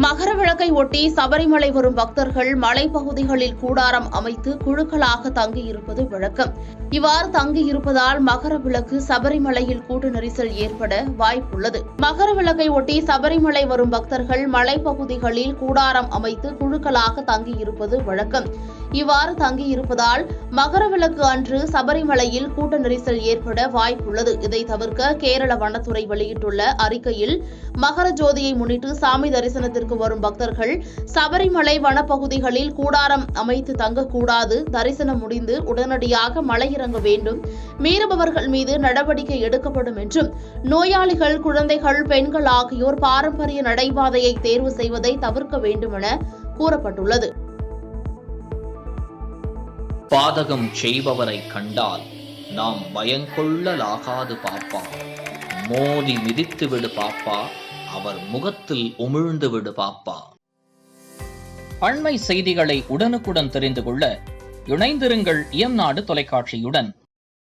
மகர விளக்கை ஒட்டி சபரிமலை வரும் பக்தர்கள் மலைப்பகுதிகளில் கூடாரம் அமைத்து குழுக்களாக தங்கியிருப்பது வழக்கம். இவ்வாறு தங்கியிருப்பதால் மகர விளக்கு சபரிமலையில் கூட்ட நெரிசல் ஏற்பட வாய்ப்புள்ளது. மகர விளக்கை ஒட்டி சபரிமலை வரும் பக்தர்கள் மலைப்பகுதிகளில் கூடாரம் அமைத்து குழுக்களாக தங்கியிருப்பது வழக்கம். இவ்வாறு தங்கியிருப்பதால் மகர விளக்கு அன்று சபரிமலையில் கூட்ட நெரிசல் ஏற்பட வாய்ப்புள்ளது. இதை தவிர்க்க கேரள வனத்துறை வெளியிட்டுள்ள அறிக்கையில் மகர ஜோதியை முன்னிட்டு சாமி தரிசனத்திற்கு வரும் பக்தர்கள் சபரிமலை வனப்பகுதிகளில் கூடாரம் அமைத்து தங்கக்கூடாது, தரிசனம் முடிந்து உடனடியாக மலையிறங்க வேண்டும், மீறுபவர்கள் மீது நடவடிக்கை எடுக்கப்படும் என்றும், நோயாளிகள், குழந்தைகள், பெண்கள் ஆகியோர் பாரம்பரிய நடைபாதையை தேர்வு செய்வதை தவிர்க்க வேண்டும் என கூறப்பட்டுள்ளது. பாதகம் செய்பவரை கண்டால் நாம் பயங்கொள்ளலாகாது பாப்பா, மோதி மிதித்து விடு பாப்பா, அவர் முகத்தில் உமிழ்ந்து விடு பாப்பா. அண்மை செய்திகளை உடனுக்குடன் தெரிந்து கொள்ள இணைந்திருங்கள் இயம்நாடு தொலைக்காட்சியுடன்.